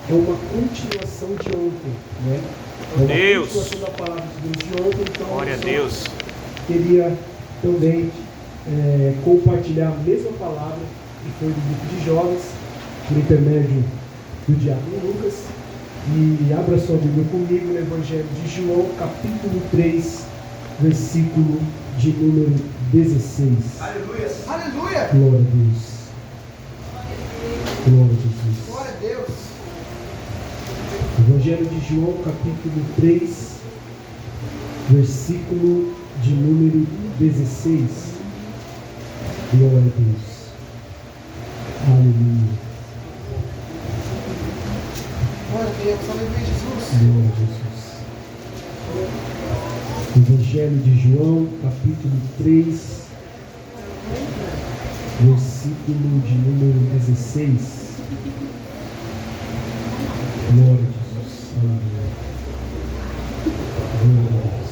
é uma continuação de ontem, né? É uma continuação da palavra de Deus de ontem. Então, glória a Deus. Queria também compartilhar a mesma palavra que foi do grupo de jovens, por intermédio do diácono Lucas. E abra sua Bíblia comigo no Evangelho de João, capítulo 3, versículo de número 16. Aleluia! Aleluia! Glória a Deus. Glória a Jesus. Glória a Deus. Evangelho de João, capítulo 3, versículo de número 16. Glória a Deus. Aleluia. Glória a Deus. Aleluia, Jesus. Glória a Jesus. Evangelho de João, capítulo 3, versículo de número 16. Glória a Jesus. Aleluia. Glória a Deus.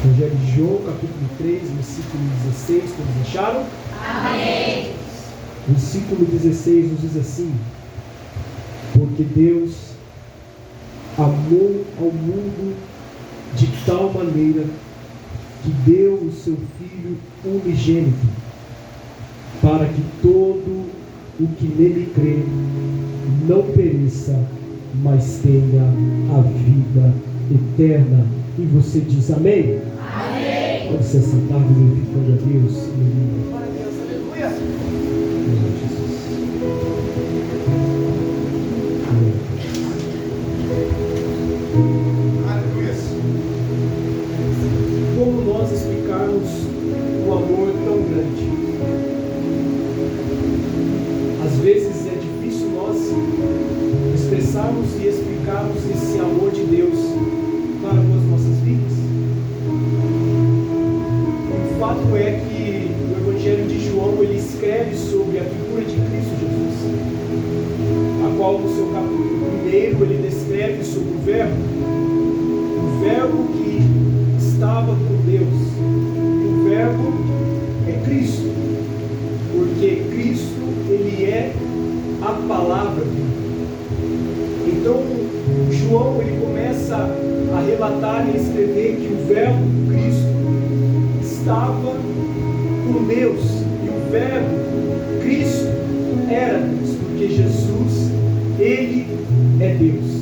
Evangelho de João, capítulo 3, versículo 16. Todos acharam? Amém. Versículo 16 nos diz assim: porque Deus amou ao mundo de tal maneira que deu o seu Filho unigênito, para que todo o que nele crê não pereça, mas tenha a vida eterna. E você diz amém? Amém. Pode se assentar, glorificando a Deus. Aleluia. Glória a Deus. Aleluia. Glória a Jesus. Aleluia. Como nós explicarmos um amor tão grande? Às vezes é difícil nós expressarmos e explicarmos esse amor de Deus para com as nossas vidas. O fato é que o Evangelho de João ele escreve sobre a figura de Cristo Jesus, a qual no seu capítulo 1 ele descreve sobre o Verbo que estava com Deus, e o Verbo é Cristo, porque Cristo ele é a palavra viva. Então João ele começa a relatar e a escrever que o Verbo Cristo estava com Deus, e o Verbo Cristo era Deus, porque Jesus ele é Deus.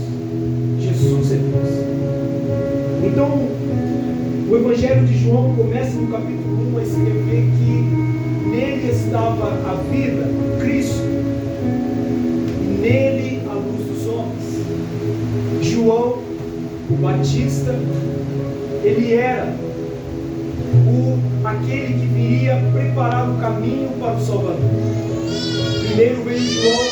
Jesus é Deus. Então o Evangelho de João começa no capítulo 1 a escrever que nele estava a vida, Cristo, e nele a luz dos homens. João, o Batista, ele era aquele que viria preparar o caminho para o Salvador. Primeiro veio João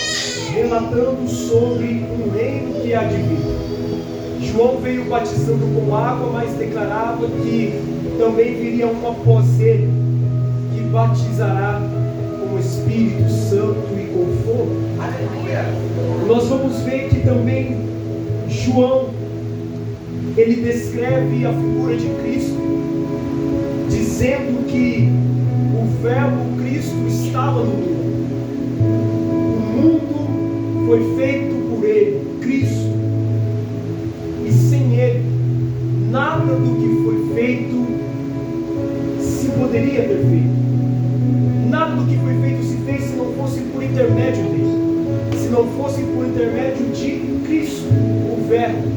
relatando sobre um reino que há de vir. João veio batizando com água, mas declarava que também viria um após ele, que batizará com o Espírito Santo e com fogo. Aleluia. Nós vamos ver que também João, ele descreve a figura de Cristo, dizendo que o Verbo Cristo estava no mundo. O mundo foi feito por ele, Cristo. E sem ele, nada do que foi feito se poderia ter feito. Nada do que foi feito se fez se não fosse por intermédio dele, se não fosse por intermédio de Cristo, o Verbo.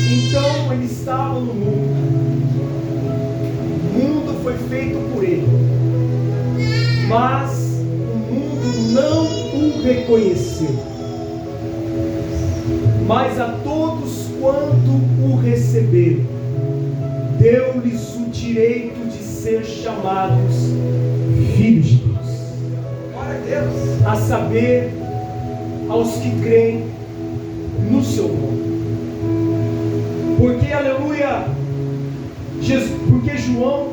Então ele estava no mundo. O mundo foi feito por ele, mas o mundo não o reconheceu. Mas a todos quanto o receberam, deu-lhes o direito de ser chamados filhos de Deus. Glória a Deus. A saber, aos que creem no seu nome. Porque, aleluia, porque João,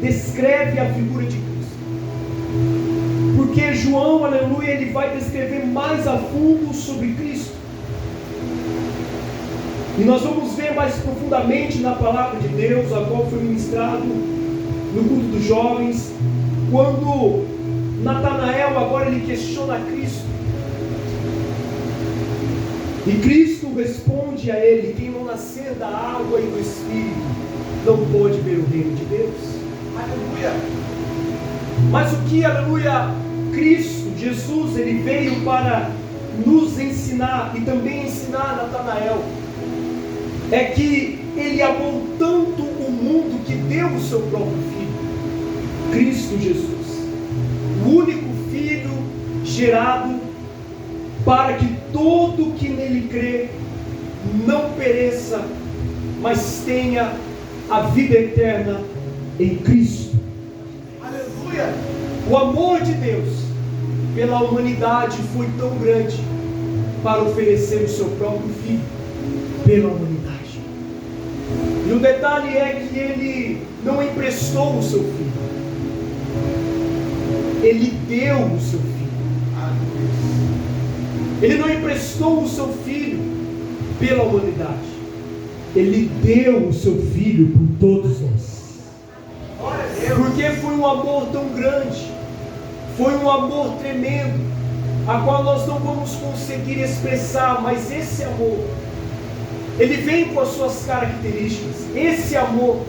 descreve a figura de Cristo. Porque João, aleluia, ele vai descrever mais a fundo sobre Cristo. E nós vamos ver mais profundamente na palavra de Deus, a qual foi ministrado no culto dos jovens, quando Natanael agora ele questiona Cristo. E Cristo responde a ele: quem não nascer da água e do Espírito não pode ver o reino de Deus. Aleluia. Mas o que, aleluia, Cristo, Jesus, ele veio para nos ensinar e também ensinar Natanael, é que ele amou tanto o mundo que deu o seu próprio Filho, Cristo Jesus, o único Filho gerado para que todo que nele crê não pereça, mas tenha a vida eterna em Cristo. Aleluia. O amor de Deus pela humanidade foi tão grande para oferecer o seu próprio Filho pela humanidade. E o detalhe é que ele não emprestou o seu Filho, ele deu o seu Filho. Ele não emprestou o seu Filho pela humanidade, ele deu o seu Filho por todos nós. Porque foi um amor tão grande, foi um amor tremendo, a qual nós não vamos conseguir expressar, mas esse amor, ele vem com as suas características. Esse amor,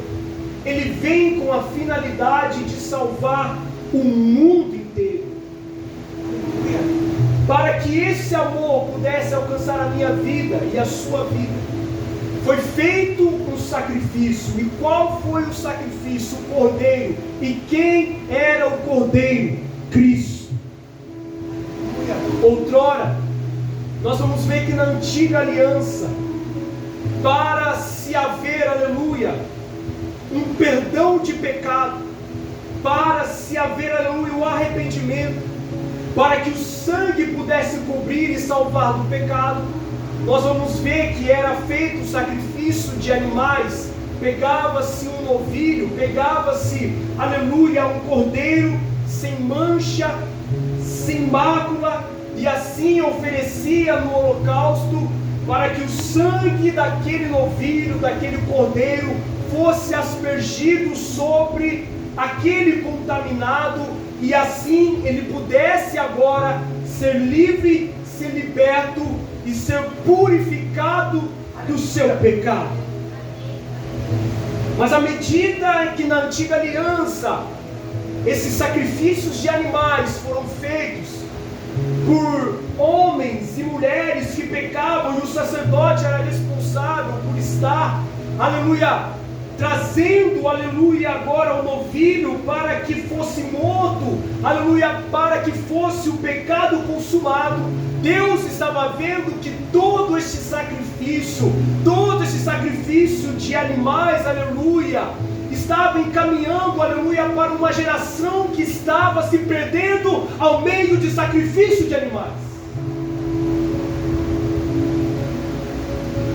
ele vem com a finalidade de salvar o mundo inteiro. Para que esse amor pudesse alcançar a minha vida e a sua vida, foi feito um sacrifício. E qual foi o sacrifício? O Cordeiro. E quem era o Cordeiro? Cristo. Outrora, nós vamos ver que na antiga aliança, para se haver, aleluia, um perdão de pecado, para se haver, aleluia, o arrependimento, para que o sangue pudesse cobrir e salvar do pecado, nós vamos ver que era feito o sacrifício de animais. Pegava-se um novilho, pegava-se, aleluia, um cordeiro sem mancha, sem mácula, e assim oferecia no holocausto, para que o sangue daquele novilho, daquele cordeiro, fosse aspergido sobre aquele contaminado, e assim ele pudesse agora ser livre, ser liberto e ser purificado do seu pecado. Mas à medida que na antiga aliança esses sacrifícios de animais foram feitos por homens e mulheres que pecavam, e o sacerdote era responsável por estar, aleluia, trazendo, aleluia, agora o novilho para que fosse morto, aleluia, para que fosse o pecado consumado. Deus estava vendo que todo este sacrifício de animais, aleluia, estava encaminhando, aleluia, para uma geração que estava se perdendo ao meio de sacrifício de animais.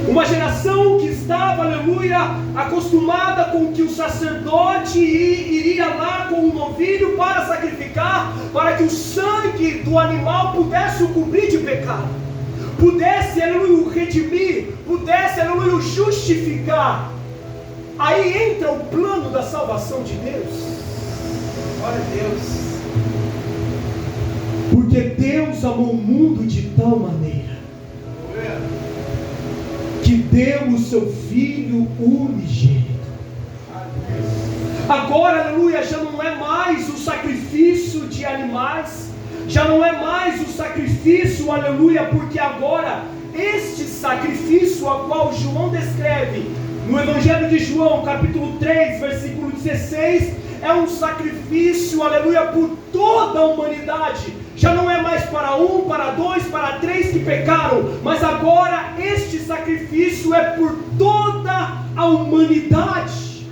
Uma geração que estava, aleluia, acostumada com que o sacerdote iria lá com um novilho para sacrificar, para que o sangue do animal pudesse o cobrir de pecado, pudesse, aleluia, o redimir, pudesse, aleluia, justificar. Aí entra o plano da salvação de Deus. Glória a Deus. Porque Deus amou o mundo de tal maneira que deu o seu Filho unigênito. Agora, aleluia, já não é mais o sacrifício de animais, já não é mais o sacrifício, aleluia, porque agora este sacrifício a qual João descreve no Evangelho de João, capítulo 3, versículo 16, é um sacrifício, aleluia, por toda a humanidade. Já não é mais para um, para dois, para três que pecaram, mas agora este sacrifício é por toda a humanidade.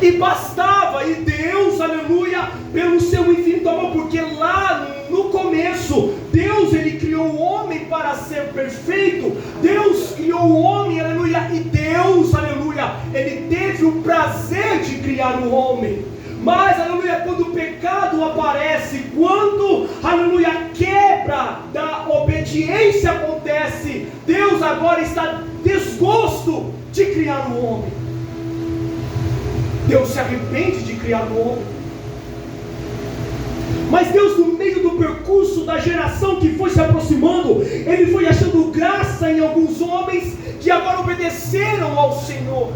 E bastava, e Deus, aleluia, pelo seu infinito amor, porque lá no começo, Deus, ele criou o homem para ser perfeito. Deus criou o homem, aleluia, e Deus, aleluia, ele teve o prazer de criar o homem. Mas, aleluia, quando o pecado aparece, quando, aleluia, a quebra da obediência acontece, Deus agora está desgosto de criar o homem. Deus se arrepende de criar o homem. Mas Deus, no meio do percurso da geração que foi se aproximando, Ele foi achando graça em alguns homens que agora obedeceram ao Senhor.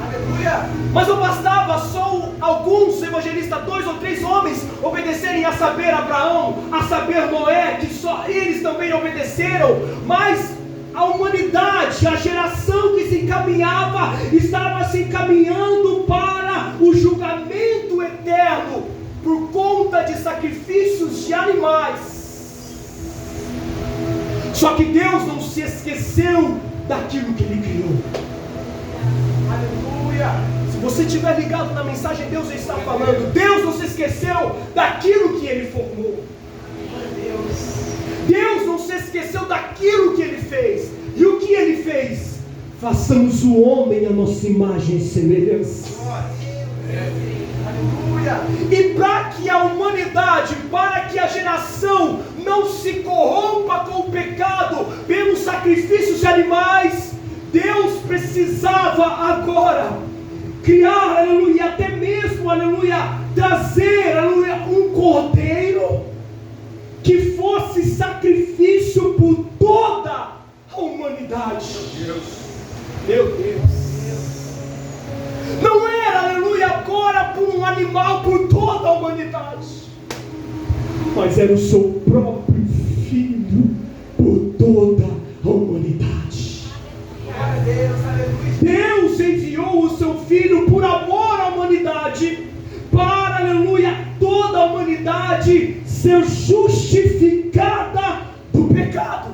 Aleluia. Mas não bastava só alguns evangelistas, 2 ou 3 homens obedecerem, a saber Abraão, a saber Noé, que só eles também obedeceram, mas a humanidade, a geração que se encaminhava, estava se encaminhando para o julgamento eterno, por conta de sacrifícios de animais. Só que Deus não se esqueceu daquilo que Ele criou. Aleluia. Se você estiver ligado na mensagem, Deus está falando. Deus não se esqueceu daquilo que Ele formou. Deus não se esqueceu daquilo que Ele fez. E o que Ele fez? Façamos o homem a nossa imagem e semelhança. Aleluia. E para que a humanidade, para que a geração não se corrompa com o pecado pelos sacrifícios de animais, Deus precisava agora criar, aleluia, até mesmo, aleluia, trazer, aleluia, um cordeiro que fosse sacrifício por toda a humanidade. Meu Deus. Não era, aleluia, agora por um animal, por toda a humanidade, mas era o seu próprio filho por toda a humanidade. Deus enviou o seu filho por amor à humanidade, para, aleluia, toda a humanidade ser justificada do pecado.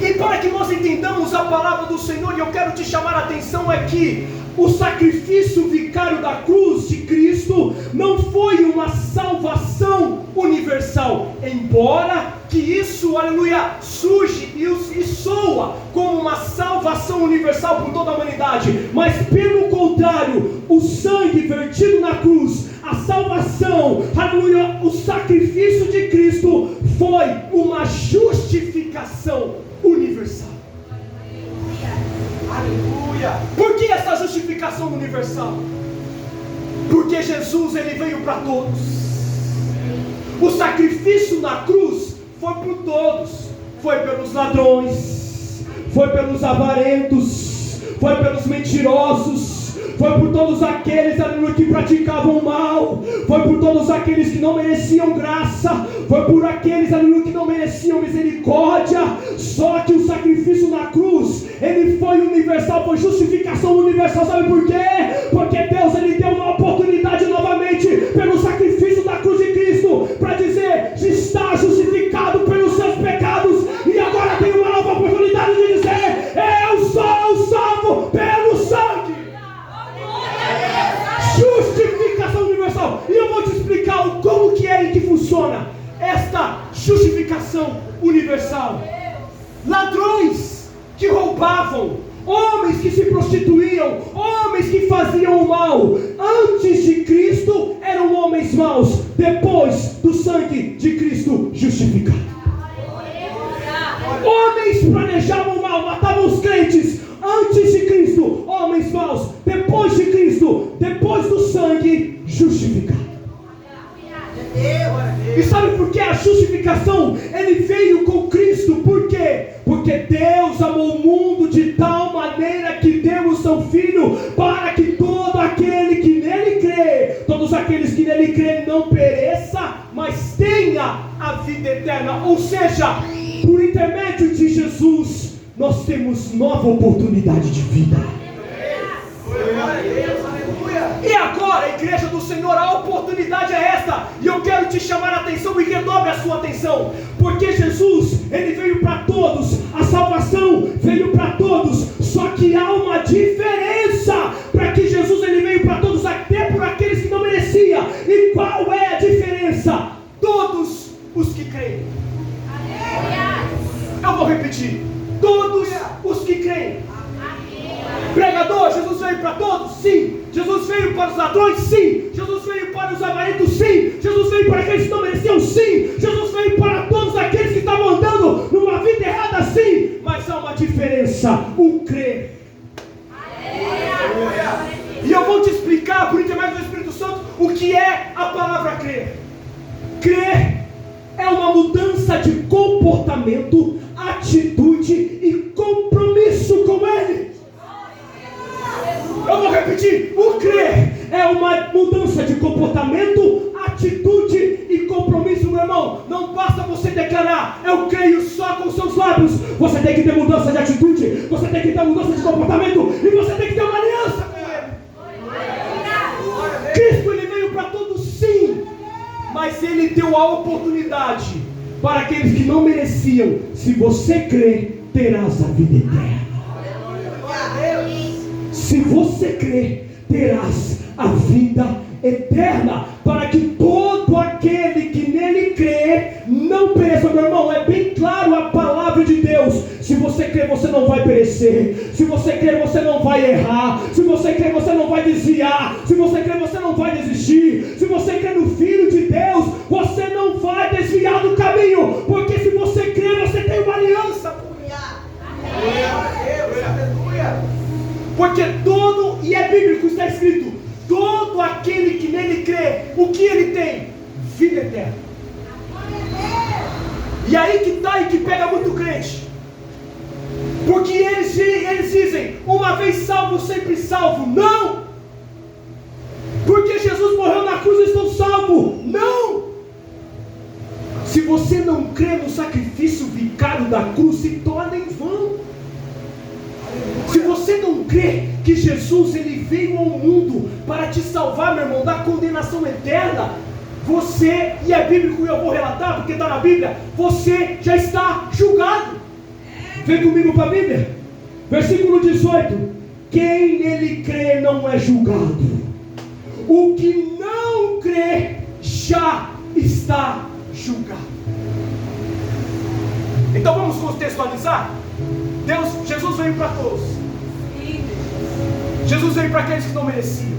E para que nós entendamos a palavra do Senhor, e eu quero te chamar a atenção, é que o sacrifício vicário da cruz de Cristo não foi uma salvação universal, embora que isso, aleluia, surge e soa como uma salvação universal por toda a humanidade, mas pelo contrário, o sangue vertido na cruz, a salvação, aleluia, o sacrifício de Cristo foi uma justificação universal. Aleluia. Por que essa justificação universal? Porque Jesus, Ele veio para todos. O sacrifício na cruz foi por todos. Foi pelos ladrões, foi pelos avarentos, foi pelos mentirosos, foi por todos aqueles, aleluia, que praticavam mal, foi por todos aqueles que não mereciam graça, foi por aqueles, aleluia, que não mereciam misericórdia. Só que o sacrifício na cruz, ele foi universal, foi justificação universal. Sabe por quê? Porque Deus, Ele deu uma oportunidade novamente pelo sacrifício da cruz de Cristo, para dizer: está justificado pelos seus pecados, e agora tem uma nova oportunidade de dizer: eu sou salvo pelo sangue. Justificação universal. E eu vou te explicar como que é e que funciona esta justificação universal. Ladrões que roubavam, homens que se prostituíam, homens que faziam o mal, antes de Cristo eram homens maus, depois do sangue de Cristo justificado. Homens planejavam mal, matavam os crentes, antes de Cristo, homens maus, depois de Cristo, depois do sangue justificado. E sabe por que a justificação, ele veio com Cristo? Por quê? Porque Deus amou o mundo de tal maneira que deu o seu Filho, para que todo aquele que nele crê, todos aqueles que nele crê, não pereça, mas tenha a vida eterna. Ou seja, por intermédio de Jesus, nós temos nova oportunidade de vida. E agora, igreja do Senhor, a oportunidade é esta. E eu quero te chamar a atenção, e redobre a sua atenção, porque Jesus, Ele veio para todos, a salvação veio para todos. Só que há uma diferença, para que Jesus, Ele veio para todos, até por aqueles que não mereciam. E qual é a diferença? Todos os que creem. Eu vou repetir: todos os que creem. Pregador, Jesus veio para todos? Sim. Jesus veio para os ladrões? Sim. Jesus veio para os avarentos? Sim. Jesus veio para aqueles que não mereciam? Sim. Jesus veio para todos aqueles que estavam andando numa vida errada? Sim. Mas há uma diferença: crer é uma mudança de comportamento, atitude e compromisso com Ele. Eu vou repetir: o crer é uma mudança de comportamento, atitude e compromisso, meu irmão. Não basta você declarar, eu creio só com seus lábios. Você tem que ter mudança de atitude, você tem que ter mudança de comportamento e você tem que ter uma aliança com Ele. Cristo, Ele veio para todos, sim, mas Ele deu a oportunidade para aqueles que não mereciam. Se você crer, terás a vida eterna. Se você crer, terás a vida eterna, para que todo aquele que nele crê não pereça. Meu irmão, é bem claro a palavra de Deus. Se você crer, você não vai perecer. Se você crer, você não vai errar. Se você crer, você não vai desviar. Se você crer, você não vai desistir. Se você crer no Filho de Deus, você não vai desviar do caminho, porque se você crer, você tem uma aliança com Ele. Porque todo, e é bíblico, está escrito, todo aquele que nele crê, o que ele tem? Vida eterna. E aí que está e que pega muito crente, porque eles dizem, uma vez salvo, sempre salvo. Não! Porque Jesus morreu na cruz, eu estou salvo. Não! Se você não crê no sacrifício vicário da cruz, se torna em vão. Se você não crê que Jesus ele veio ao mundo para te salvar, meu irmão, da condenação eterna, você, e é bíblico e eu vou relatar porque está na Bíblia, você já está julgado. Vem comigo para a Bíblia, versículo 18: quem nele crê não é julgado, o que não crê já está julgado. Então vamos contextualizar. Jesus veio para todos. Jesus veio para aqueles que não mereciam.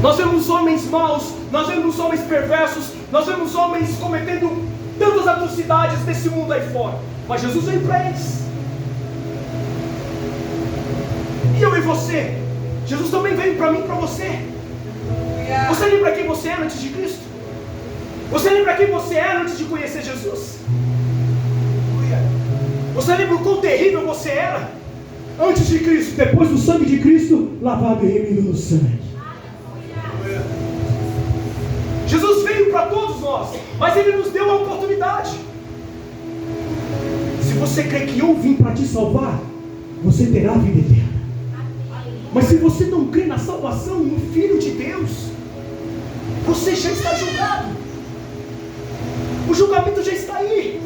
Nós vemos homens maus, nós vemos homens perversos, nós vemos homens cometendo tantas atrocidades desse mundo aí fora, mas Jesus veio para eles. E eu e você, Jesus também veio para mim e para você. Você lembra quem você era antes de Cristo? Você lembra quem você era antes de conhecer Jesus? Você lembra o quão terrível você era antes de Cristo? Depois do sangue de Cristo, lavado e remido no sangue. Jesus veio para todos nós, mas Ele nos deu a oportunidade. Se você crê que eu vim para te salvar, você terá a vida eterna. Mas se você não crê na salvação, no Filho de Deus, você já está julgado. O julgamento já está aí.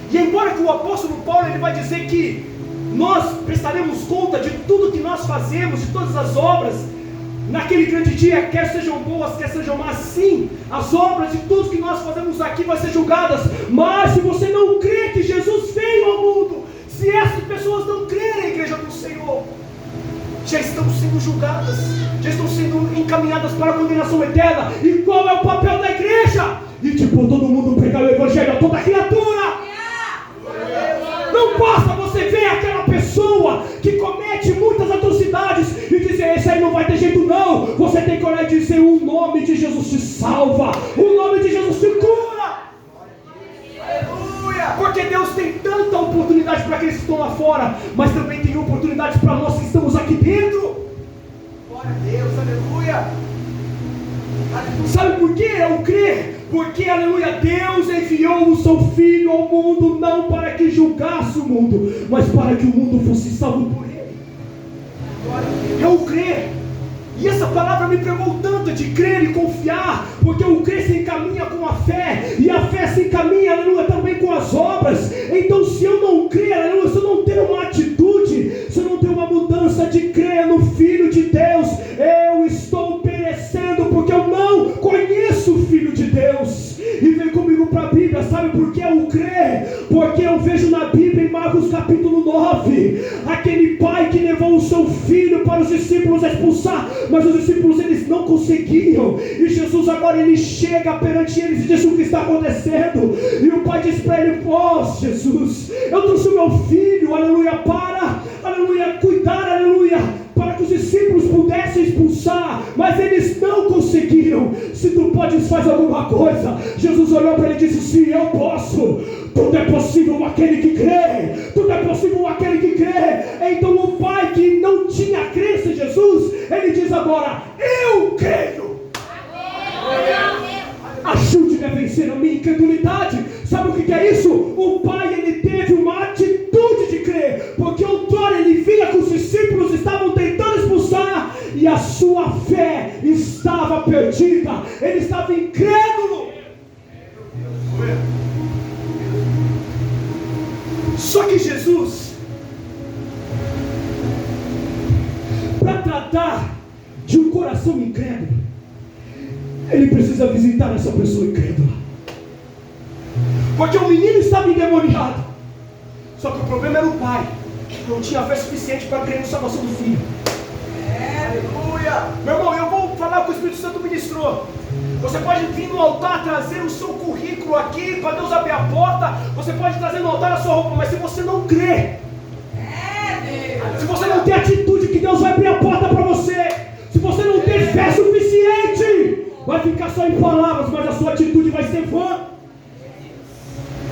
E embora que o apóstolo Paulo ele vai dizer que nós prestaremos conta de tudo que nós fazemos, de todas as obras, naquele grande dia, quer sejam boas, quer sejam más, sim, as obras de tudo que nós fazemos aqui vão ser julgadas. Mas se você não crê que Jesus veio ao mundo, se essas pessoas não crerem, igreja do Senhor, já estão sendo julgadas, já estão sendo encaminhadas para a condenação eterna. E qual é o papel da igreja? E tipo, todo mundo pregar o evangelho a toda criatura. Não basta você ver aquela pessoa que comete muitas atrocidades e dizer, esse aí não vai ter jeito não. Você tem que olhar e dizer, o nome de Jesus te salva, o nome de Jesus te cura. Aleluia! Porque Deus tem tanta oportunidade para aqueles que estão lá fora, mas também tem oportunidades para nós que estamos aqui dentro. Glória a Deus, aleluia! Sabe por que eu creio? Porque, aleluia, Deus enviou o seu Filho ao mundo, não para que julgasse o mundo, mas para que o mundo fosse salvo por Ele. Eu creio. E essa palavra me pegou tanto de crer e confiar, porque o crer se encaminha com a fé, e a fé se encaminha, aleluia, também com as obras. Então se eu não crer, aleluia, se eu não ter uma atitude, se eu não ter uma mudança de crer no Filho de Deus, eu estou perecendo, porque eu não conheço o Filho de Deus. E vem comigo para a Bíblia, sabe por que eu creio? Porque eu vejo na Bíblia, em Marcos capítulo 9, aquele pai que levou o seu filho para os discípulos expulsar, mas os discípulos eles não conseguiam, e Jesus agora ele chega perante eles e diz o que está acontecendo, e o pai diz para ele, Jesus, eu trouxe o meu filho, aleluia, para, aleluia, cuidar, aleluia, para que os discípulos pudessem expulsar, mas eles não conseguiram. Se tu podes fazer alguma coisa, Jesus olhou para ele e disse: sim, eu posso. Tudo é possível aquele que crê. Tudo é possível aquele que crê. Então o pai que não tinha crença em Jesus, ele diz agora: eu creio. Ajude-me a vencer a minha incredulidade. Sabe o que é isso? O pai, ele teve uma atitude de crer, porque outrora ele via que os discípulos estavam tentando expulsar e a sua fé estava perdida, ele estava incrédulo. Só que Jesus, para tratar de um coração incrédulo, ele precisa visitar essa pessoa incrédula, porque o menino estava endemoniado. Só que o problema era o pai, que não tinha fé suficiente para crer na salvação do filho. Aleluia! Meu irmão, eu vou falar o que o Espírito Santo ministrou. Você pode vir no altar trazer o seu currículo aqui para Deus abrir a porta. Você pode trazer no altar a sua roupa, mas se você não crer, se você não tem atitude que Deus vai abrir a porta para você, se você não tem fé suficiente, vai ficar só em palavras, mas a sua atitude vai ser vã.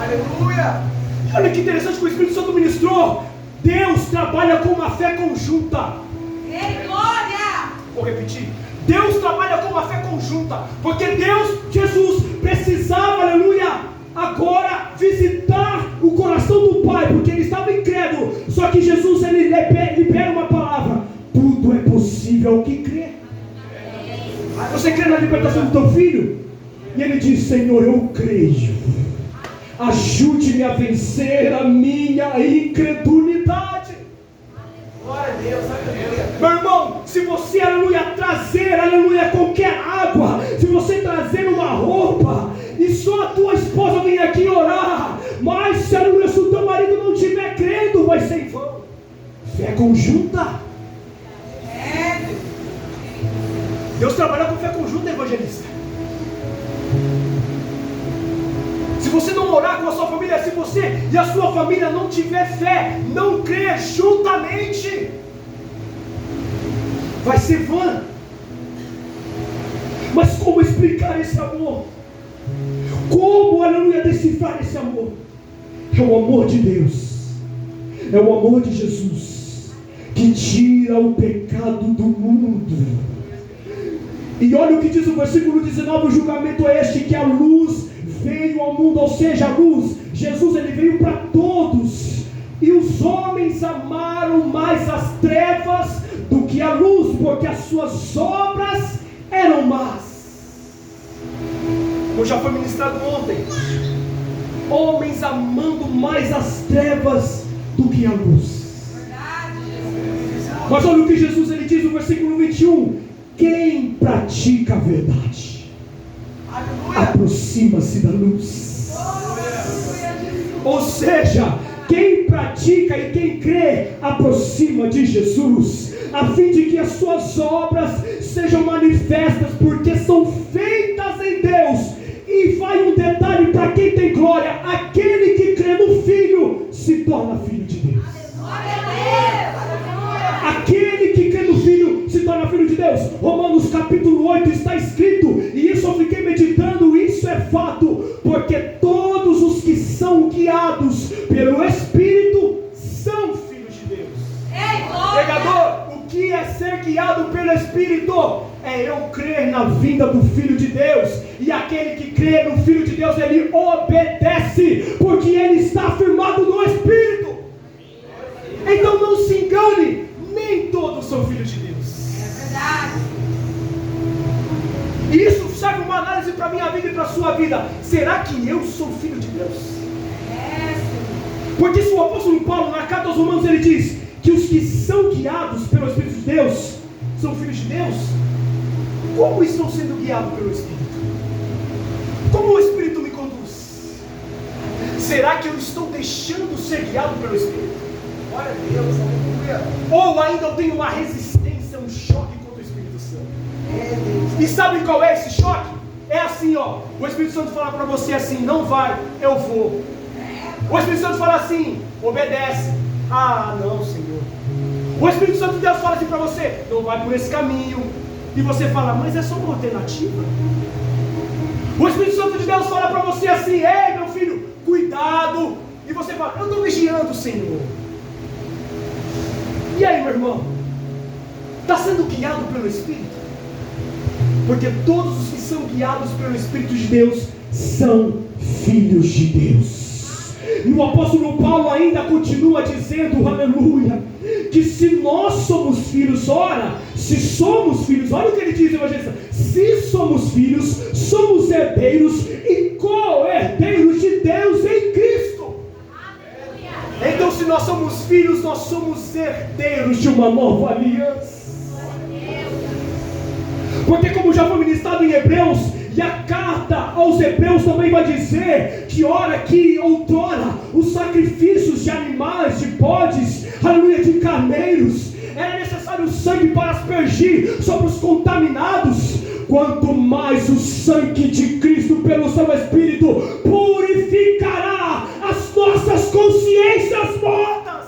Aleluia! E olha que interessante que o Espírito Santo ministrou. Deus trabalha com uma fé conjunta. Glória! Vou repetir. Deus trabalha com uma fé conjunta, porque Jesus precisava, aleluia, agora visitar o coração do pai, porque ele estava incrédulo. Só que Jesus, ele libera uma palavra: tudo é possível ao que crê. Você crê na libertação do teu filho? E ele diz: Senhor, eu creio, ajude-me a vencer a minha incredulidade. Glória a Deus, aleluia. Meu irmão, se você, aleluia, trazer, aleluia, qualquer água, se você trazer uma roupa, e só a tua esposa vem aqui orar, mas se, aleluia, se o teu marido não estiver crendo, vai ser em vão. Fé conjunta. Deus trabalha com fé conjunta, evangelista. Se você não orar com a sua família, se você e a sua família não tiver fé, não crer juntamente, vai ser vã. Mas como explicar esse amor? Como, aleluia, decifrar esse amor? É o amor de Deus, é o amor de Jesus, que tira o pecado do mundo. E olha o que diz o versículo 19: o julgamento é este, que a luz veio ao mundo, ou seja, a luz, Jesus, ele veio para todos, e os homens amaram mais as trevas do que a luz, porque as suas obras eram más. Como já foi ministrado ontem, homens amando mais as trevas do que a luz. Mas olha o que Jesus, ele diz no versículo 21: quem pratica a verdade aproxima-se da luz. Ou seja, quem pratica e quem crê aproxima de Jesus, a fim de que as suas obras sejam manifestas, porque são feitas em Deus. E vai um detalhe para quem tem glória: aquele que crê no Filho se torna filho de Deus. Aquele que crê no Filho se torna filho de Deus. Romanos capítulo 8 está escrito, e isso eu fiquei meditando, isso é fato, porque todos os que são guiados pelo Espírito são filhos de Deus. Pregador, o que é ser guiado pelo Espírito? É eu crer na vinda do Filho de Deus, e aquele que crê no Filho de Deus, ele obedece, porque ele está firmado no Espírito. Então não se engane, nem todos são filhos de Deus. É verdade. E isso serve uma análise para a minha vida e para a sua vida. Será que eu sou filho de Deus? Porque se o apóstolo Paulo, na carta aos Romanos, ele diz que os que são guiados pelo Espírito de Deus são filhos de Deus, como estão sendo guiados pelo Espírito? Como o Espírito me conduz? Será que eu estou deixando ser guiado pelo Espírito? Glória a Deus, aleluia. Ou ainda eu tenho uma resistência, um choque contra o Espírito Santo? E sabe qual é esse choque? É assim, ó. O Espírito Santo fala para você assim: não vai, eu vou. O Espírito Santo fala assim: obedece. Ah, não, Senhor. O Espírito Santo de Deus fala assim para você: não vai por esse caminho. E você fala: mas é só uma alternativa. O Espírito Santo de Deus fala para você assim: ei, meu filho, cuidado. E você fala: eu estou vigiando, Senhor. E aí, meu irmão? Está sendo guiado pelo Espírito? Porque todos os que são guiados pelo Espírito de Deus são filhos de Deus. E o apóstolo Paulo ainda continua dizendo, aleluia, que se nós somos filhos, ora, se somos filhos, olha o que ele diz, evangelista: se somos filhos, somos herdeiros e co-herdeiros de Deus em Cristo. Aleluia. Então, se nós somos filhos, nós somos herdeiros de uma nova aliança. Porque, como já foi ministrado em Hebreus, e a carta aos Hebreus também vai dizer que outrora os sacrifícios de animais, de bodes, aleluia, de carneiros, era necessário o sangue para aspergir sobre os contaminados. Quanto mais o sangue de Cristo pelo seu Espírito purificará as nossas consciências mortas.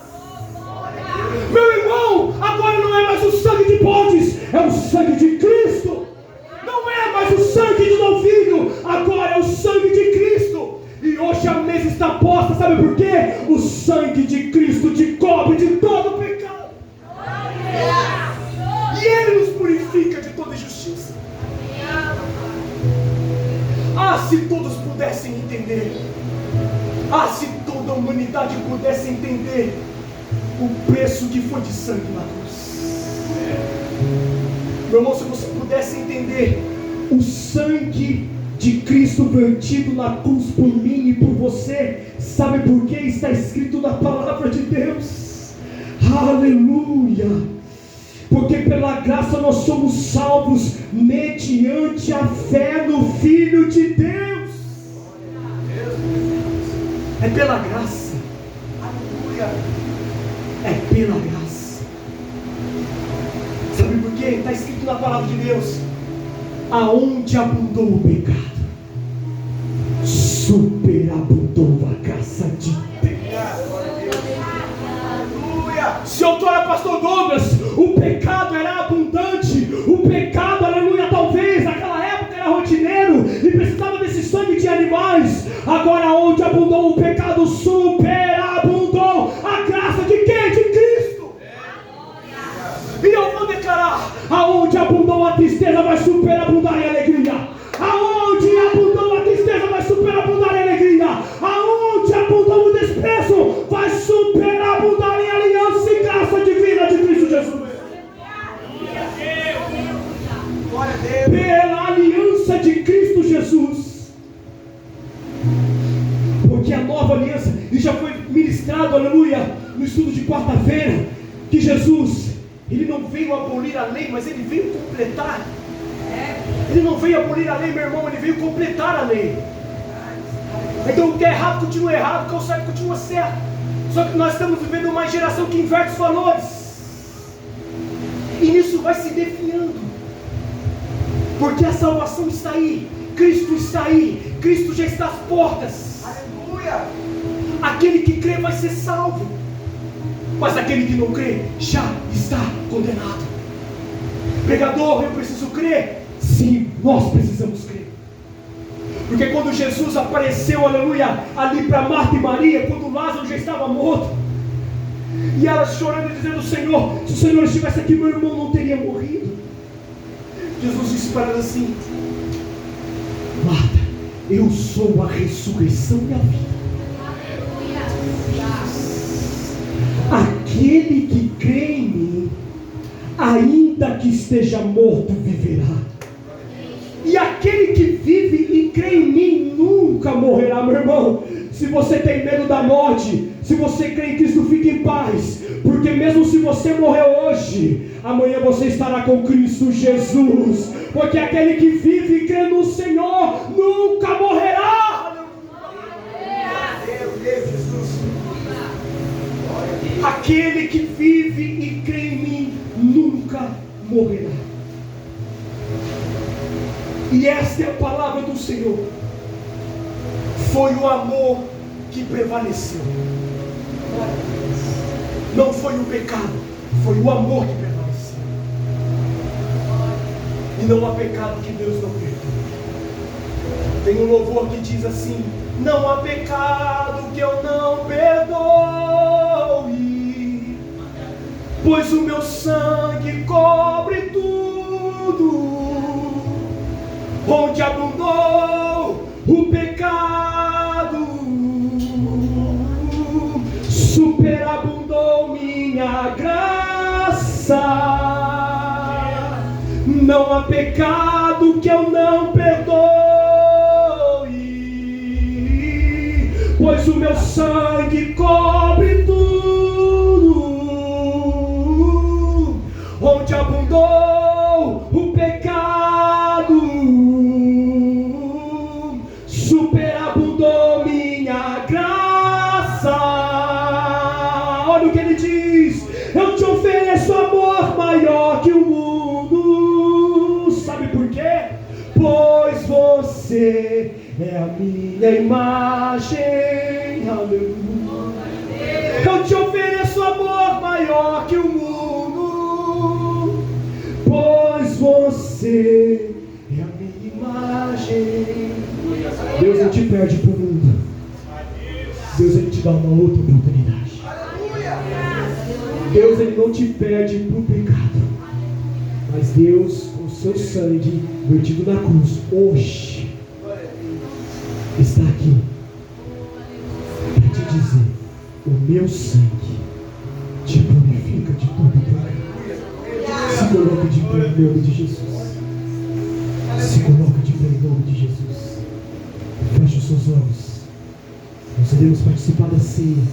Meu irmão, agora não é mais o sangue de bodes, é o sangue de Cristo. Não é mais o sangue de novilho, agora é o sangue de Cristo. E hoje a mesa está posta, sabe por quê? O sangue de Cristo te cobre de todo pecado. E Ele nos purifica de toda injustiça. Ah, se todos pudessem entender. Ah, se toda a humanidade pudesse entender o preço que foi de sangue na cruz. Meu irmão, se você pudesse entender o sangue de Cristo vertido na cruz por mim e por você, sabe por que está escrito na palavra de Deus? Aleluia! Porque pela graça nós somos salvos mediante a fé no Filho de Deus. É pela graça. Aleluia! É pela graça. Sabe por quê? Está escrito na palavra de Deus: aonde abundou o pecado, superabundou a graça de Deus. Se outrora, pastor Douglas, o pecado era abundante, o pecado, aleluia, talvez naquela época era rotineiro e precisava desse sangue de animais. Agora, onde abundou o pecado, superabundou a graça de quem? De Cristo. E eu vou declarar: aonde abundou a tristeza, vai superabundar em alegria. Aonde abundou a tristeza, vai superabundar em alegria. Aonde abundou o desprezo, vai superabundar em aliança e graça divina de Cristo Jesus. Pela aliança de Cristo Jesus. Porque a nova aliança, e já foi ministrado, aleluia, no estudo de quarta-feira, que Jesus, Ele não veio abolir a lei, mas Ele veio completar. Ele não veio abolir a lei, meu irmão, Ele veio completar a lei. Então o que é errado continua errado, o que é o certo continua certo. Só que nós estamos vivendo uma geração que inverte os valores. E nisso vai se definhando. Porque a salvação está aí, Cristo está aí, Cristo já está às portas. Aleluia! Aquele que crê vai ser salvo, mas aquele que não crê já está condenado. Pregador, eu preciso crer? Sim, nós precisamos crer. Porque quando Jesus apareceu, aleluia, ali para Marta e Maria, quando Lázaro já estava morto, e elas chorando e dizendo: Senhor, se o Senhor estivesse aqui, meu irmão não teria morrido. Jesus disse para elas assim: Marta, eu sou a ressurreição e a vida. Aquele que crê em mim, ainda que esteja morto, viverá. E aquele que vive e crê em mim nunca morrerá, meu irmão. Se você tem medo da morte, se você crê em Cristo, fique em paz. Porque mesmo se você morrer hoje, amanhã você estará com Cristo Jesus. Porque aquele que vive e crê no Senhor nunca morrerá. Aquele que vive e crê em mim nunca morrerá. E esta é a palavra do Senhor. Foi o amor que prevaleceu. Não foi o pecado, Foi o amor que prevaleceu. E não há pecado que Deus não perdoe. Tem um louvor que diz assim: não há pecado que eu não perdoe, pois o meu sangue cobre tudo. Onde abundou o pecado, superabundou minha graça. Não há pecado que eu não perdoe, pois o meu sangue cobre tudo. Onde abundou o pecado, superabundou minha graça. Olha o que ele diz: eu te ofereço amor maior que o mundo. Sabe por quê? Pois você é a minha imagem. Aleluia. Eu te ofereço amor maior que o mundo, pois você é a minha imagem. Deus não te perde para o mundo. Deus, ele te dá uma outra oportunidade. Deus, ele não te perde para o pecado. Mas Deus, com o seu sangue vertido na cruz, hoje está aqui para te dizer: o meu sangue te purifica de todo pecado. Se coloque de pé em nome de Jesus. Se coloque de pé em nome de Jesus. Feche os seus olhos. Nós iremos participar da ceia.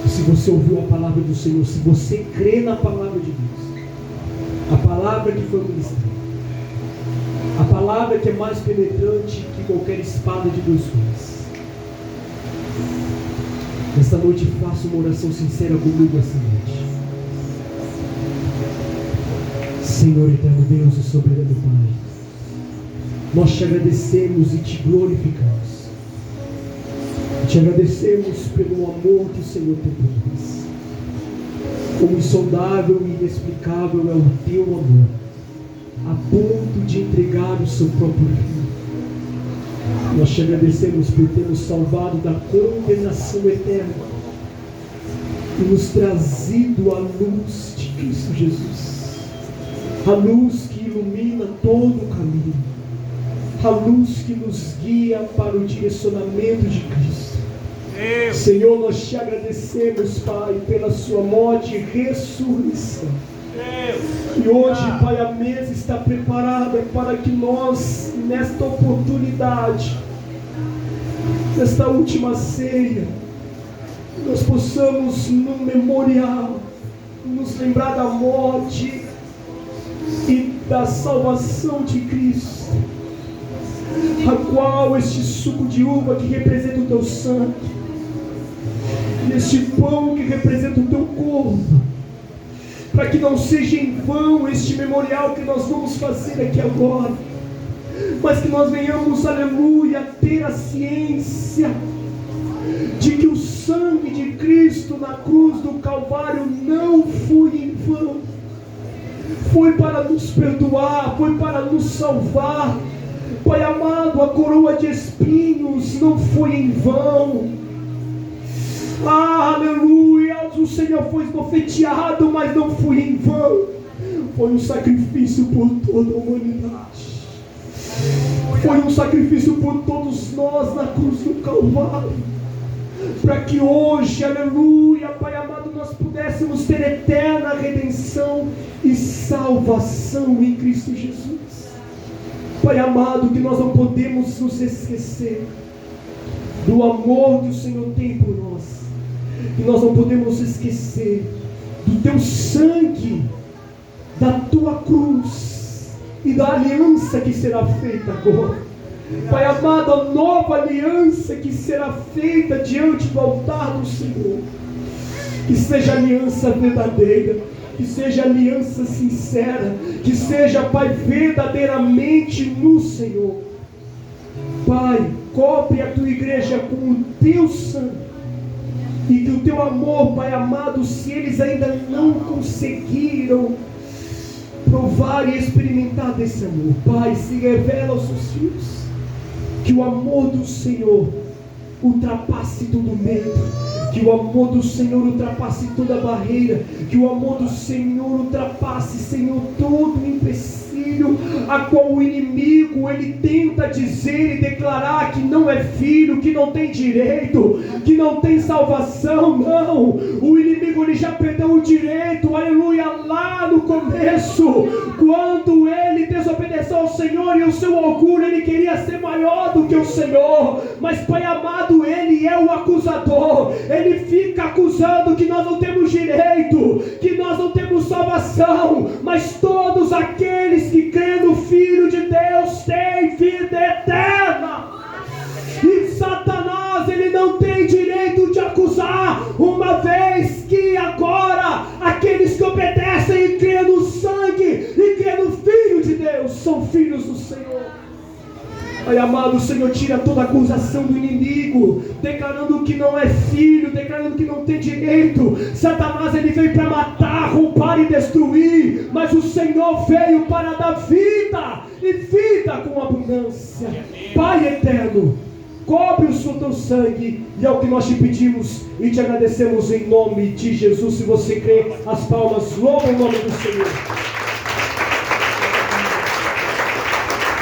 E se você ouviu a palavra do Senhor, se você crê na palavra de Deus, a palavra que foi ministrada, a palavra que é mais penetrante que qualquer espada de dois gumes, nesta noite faça uma oração sincera comigo esta noite. Senhor eterno Deus e soberano Pai, nós te agradecemos e te glorificamos. Te agradecemos pelo amor que o Senhor tem por nós. Como insondável e inexplicável é o teu amor, a ponto de entregar o seu próprio filho. Nós te agradecemos por ter nos salvado da condenação eterna e nos trazido a luz de Cristo Jesus, a luz que ilumina todo o caminho, a luz que nos guia para o direcionamento de Cristo. Senhor, nós te agradecemos, Pai, pela sua morte e ressurreição. E hoje, Pai, a mesa está preparada para que nós, nesta oportunidade, nesta última ceia, nós possamos, no memorial, nos lembrar da morte e da salvação de Cristo, a qual este suco de uva que representa o teu sangue, e este pão que representa o teu corpo, para que não seja em vão este memorial que nós vamos fazer aqui agora, mas que nós venhamos, aleluia, ter a ciência de que o sangue de Cristo na cruz do Calvário não foi em vão, foi para nos perdoar, foi para nos salvar. Pai amado, a coroa de espinhos não foi em vão. Aleluia, o Senhor foi esbofeteado, mas não foi em vão. Foi um sacrifício por toda a humanidade. Foi um sacrifício por todos nós na cruz do Calvário, para que hoje, aleluia, Pai amado, nós pudéssemos ter eterna redenção e salvação em Cristo Jesus. Pai amado, que nós não podemos nos esquecer do amor que o Senhor tem por nós, que nós não podemos esquecer do teu sangue, da tua cruz e da aliança que será feita agora. Pai amado, a nova aliança que será feita diante do altar do Senhor, que seja aliança verdadeira, que seja aliança sincera, que seja, Pai, verdadeiramente no Senhor. Pai, cobre a tua igreja com o teu sangue, E que o teu amor, Pai amado, se eles ainda não conseguiram provar e experimentar desse amor, Pai, se revela aos seus filhos. Que o amor do Senhor ultrapasse todo medo, que o amor do Senhor ultrapasse toda barreira, que o amor do Senhor ultrapasse, Senhor, todo empecilho a qual o inimigo ele tenta dizer e declarar que não é filho, que não tem direito, que não tem salvação. Não, o inimigo ele já perdeu o direito, aleluia, lá no começo, quando ele desobedeceu ao Senhor e o seu orgulho, ele queria ser maior do que o Senhor. Mas, Pai amado, ele é o acusador, ele fica acusando que nós não temos direito, que nós não temos salvação, mas todos aqueles que creem no Filho de Deus têm vida eterna. E Satanás, ele não tem direito de acusar, uma vez que agora aqueles que obedecem e creem no sangue e creem no Filho de Deus são filhos do Senhor. Pai amado, o Senhor tira toda acusação do inimigo, declarando que não é filho, declarando que não tem direito. Satanás ele veio para matar, roubar e destruir, mas o Senhor veio para dar vida, e vida com abundância. Pai eterno, cobre o seu teu sangue, e é o que nós te pedimos e te agradecemos em nome de Jesus. Se você crê, as palmas louvam o nome do Senhor.